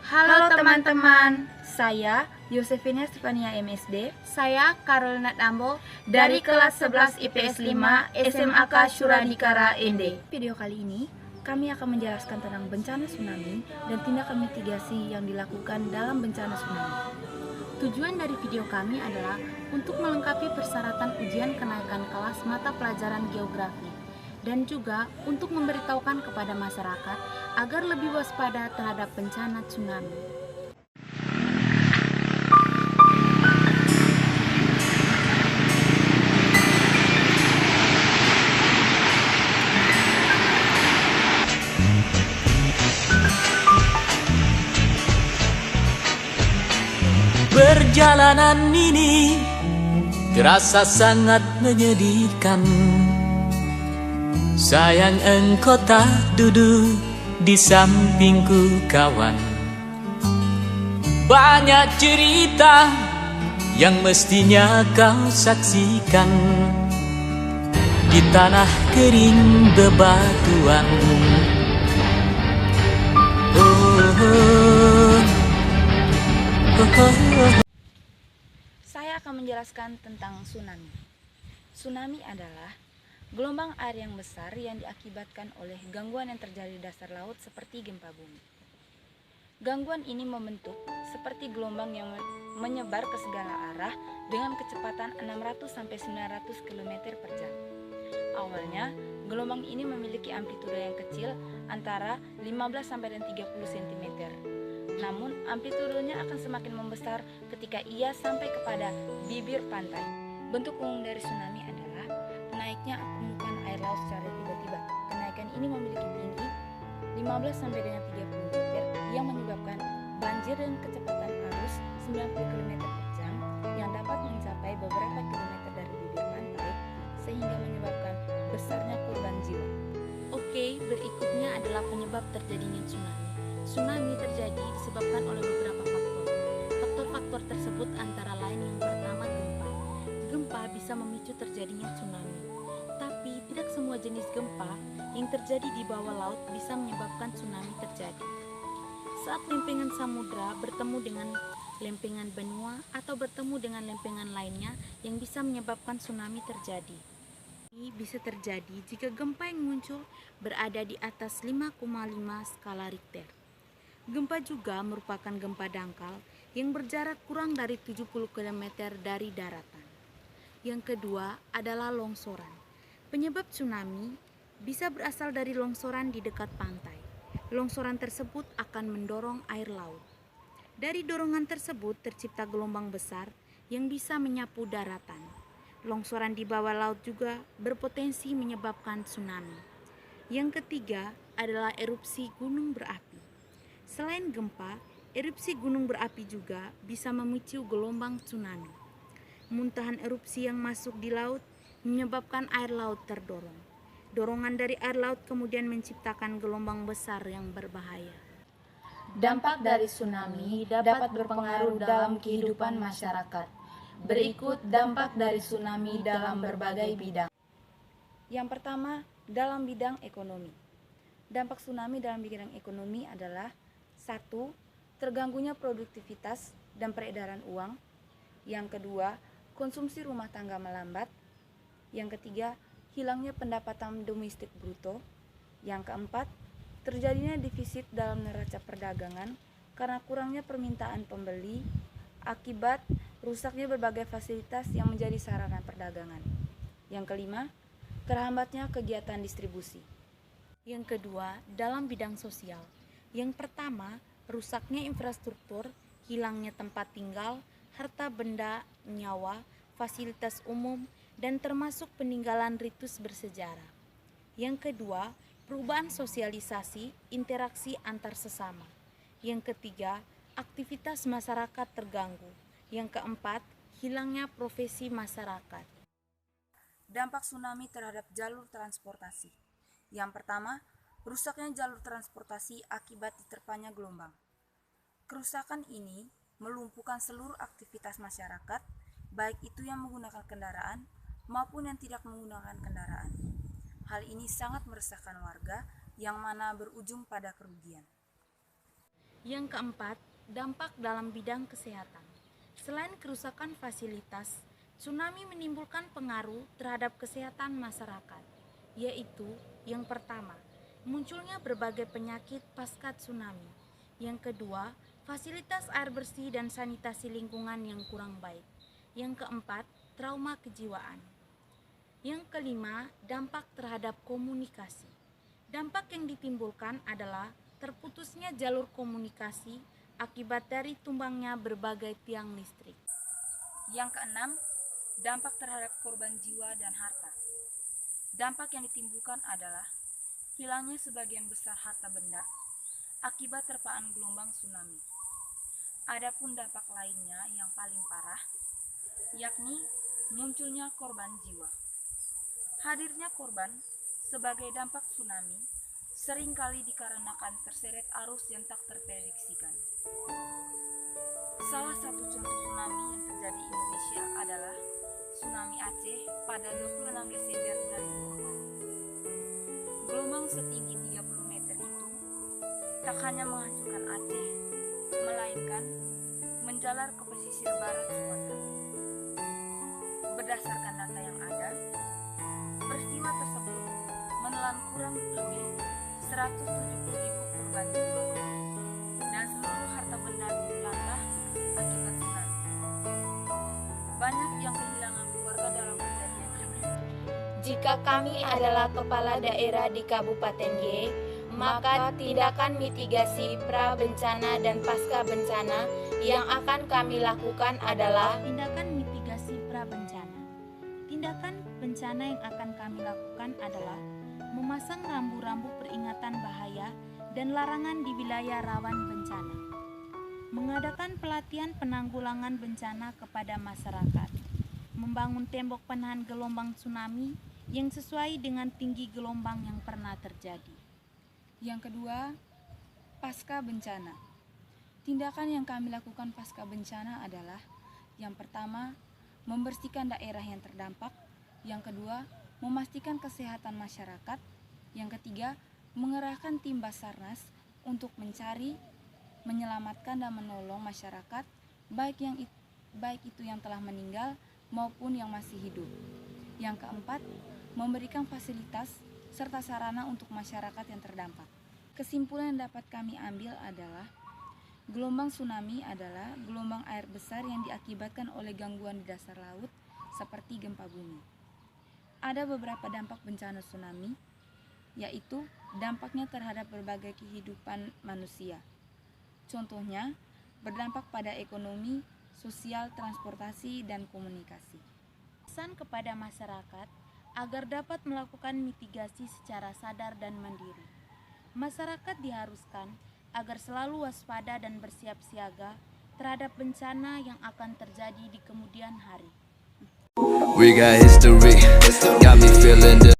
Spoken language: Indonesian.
Halo teman-teman, saya Yosefina Stefania MSD. Saya Carolina Dambo dari kelas 11 IPS 5 SMAK Syuradikara ND. Video kali ini kami akan menjelaskan tentang bencana tsunami dan tindakan mitigasi yang dilakukan dalam bencana tsunami. Tujuan dari video kami adalah untuk melengkapi persyaratan ujian kenaikan kelas mata pelajaran geografi dan juga untuk memberitahukan kepada masyarakat agar lebih waspada terhadap bencana tsunami. Perjalanan ini terasa sangat menyedihkan. Sayang engkau tak duduk di sampingku kawan. Banyak cerita yang mestinya kau saksikan di tanah kering bebatuan. Saya akan menjelaskan tentang tsunami. Tsunami adalah gelombang air yang besar yang diakibatkan oleh gangguan yang terjadi di dasar laut seperti gempa bumi. Gangguan ini membentuk seperti gelombang yang menyebar ke segala arah dengan kecepatan 600-900 km per jam. Awalnya, gelombang ini memiliki amplitudo yang kecil antara 15-30 cm. Namun, amplitudonya akan semakin membesar ketika ia sampai kepada bibir pantai. Bentuk umum dari tsunami adalah naiknya permukaan air laut secara tiba-tiba. Kenaikan ini memiliki tinggi 15-30 meter yang menyebabkan banjir dengan kecepatan arus 90 km per jam yang dapat mencapai beberapa kilometer dari bibir pantai sehingga menyebabkan besarnya korban jiwa. Oke, berikutnya adalah penyebab terjadinya tsunami. Tsunami terjadi disebabkan oleh beberapa faktor. Faktor-faktor tersebut antara lain yang pertama gempa. Gempa bisa memicu terjadinya tsunami. Tapi tidak semua jenis gempa yang terjadi di bawah laut bisa menyebabkan tsunami terjadi. Saat lempengan samudra bertemu dengan lempengan benua atau bertemu dengan lempengan lainnya yang bisa menyebabkan tsunami terjadi. Ini bisa terjadi jika gempa yang muncul berada di atas 5,5 skala Richter. Gempa juga merupakan gempa dangkal yang berjarak kurang dari 70 km dari daratan. Yang kedua adalah longsoran. Penyebab tsunami bisa berasal dari longsoran di dekat pantai. Longsoran tersebut akan mendorong air laut. Dari dorongan tersebut tercipta gelombang besar yang bisa menyapu daratan. Longsoran di bawah laut juga berpotensi menyebabkan tsunami. Yang ketiga adalah erupsi gunung berapi. Selain gempa, erupsi gunung berapi juga bisa memicu gelombang tsunami. Muntahan erupsi yang masuk di laut menyebabkan air laut terdorong. Dorongan dari air laut kemudian menciptakan gelombang besar yang berbahaya. Dampak dari tsunami dapat berpengaruh dalam kehidupan masyarakat. Berikut dampak dari tsunami dalam berbagai bidang. Yang pertama, dalam bidang ekonomi. Dampak tsunami dalam bidang ekonomi adalah 1. Terganggunya produktivitas dan peredaran uang. Yang kedua, konsumsi rumah tangga melambat. Yang ketiga, hilangnya pendapatan domestik bruto. Yang keempat, terjadinya defisit dalam neraca perdagangan karena kurangnya permintaan pembeli akibat rusaknya berbagai fasilitas yang menjadi sarana perdagangan. Yang kelima, terhambatnya kegiatan distribusi. Yang kedua, dalam bidang sosial. Yang pertama, rusaknya infrastruktur, hilangnya tempat tinggal, harta benda, nyawa, fasilitas umum, dan termasuk peninggalan ritus bersejarah. Yang kedua, perubahan sosialisasi, interaksi antar sesama. Yang ketiga, aktivitas masyarakat terganggu. Yang keempat, hilangnya profesi masyarakat. Dampak tsunami terhadap jalur transportasi. Yang pertama, rusaknya jalur transportasi akibat diterpanya gelombang. Kerusakan ini melumpuhkan seluruh aktivitas masyarakat, baik itu yang menggunakan kendaraan maupun yang tidak menggunakan kendaraan. Hal ini sangat meresahkan warga yang mana berujung pada kerugian. Yang keempat, dampak dalam bidang kesehatan. Selain kerusakan fasilitas, tsunami menimbulkan pengaruh terhadap kesehatan masyarakat, yaitu yang pertama, munculnya berbagai penyakit pasca tsunami. Yang kedua, fasilitas air bersih dan sanitasi lingkungan yang kurang baik. Yang keempat, trauma kejiwaan. Yang kelima, dampak terhadap komunikasi. Dampak yang ditimbulkan adalah terputusnya jalur komunikasi akibat dari tumbangnya berbagai tiang listrik. Yang keenam, dampak terhadap korban jiwa dan harta. Dampak yang ditimbulkan adalah hilangnya sebagian besar harta benda akibat terpaan gelombang tsunami. Adapun dampak lainnya yang paling parah, yakni munculnya korban jiwa. Hadirnya korban sebagai dampak tsunami seringkali dikarenakan terseret arus yang tak terprediksikan. Salah satu contoh tsunami yang terjadi di Indonesia adalah tsunami Aceh pada 26 Desember 2004. Gelombang setinggi 30 meter itu tak hanya menghancurkan Aceh, melainkan menjalar ke pesisir barat Sumatera. Berdasarkan data yang ada, peristiwa tersebut menelan kurang lebih 170.000 korban jiwa dan seluruh harta benda dilanda akibat tsunami. Banyak yang kehilangan keluarga dalam kejadian ini. Jika kami adalah kepala daerah di Kabupaten G, maka tindakan mitigasi pra bencana dan pasca bencana yang akan kami lakukan adalah Tindakan mitigasi pra-bencana. Tindakan bencana yang akan kami lakukan adalah memasang rambu-rambu peringatan bahaya dan larangan di wilayah rawan bencana. Mengadakan pelatihan penanggulangan bencana kepada masyarakat. Membangun tembok penahan gelombang tsunami yang sesuai dengan tinggi gelombang yang pernah terjadi. Yang kedua, pasca bencana. Tindakan yang kami lakukan pasca bencana adalah yang pertama, membersihkan daerah yang terdampak. Yang kedua, memastikan kesehatan masyarakat. Yang ketiga, mengerahkan tim Basarnas untuk mencari, menyelamatkan dan menolong masyarakat, baik itu yang telah meninggal maupun yang masih hidup. Yang keempat, memberikan fasilitas serta sarana untuk masyarakat yang terdampak. Kesimpulan yang dapat kami ambil adalah gelombang tsunami adalah gelombang air besar yang diakibatkan oleh gangguan di dasar laut seperti gempa bumi. Ada beberapa dampak bencana tsunami, yaitu dampaknya terhadap berbagai kehidupan manusia. Contohnya, berdampak pada ekonomi, sosial, transportasi, dan komunikasi. Pesan kepada masyarakat agar dapat melakukan mitigasi secara sadar dan mandiri. Masyarakat diharuskan agar selalu waspada dan bersiap siaga terhadap bencana yang akan terjadi di kemudian hari. We got history, got me feeling the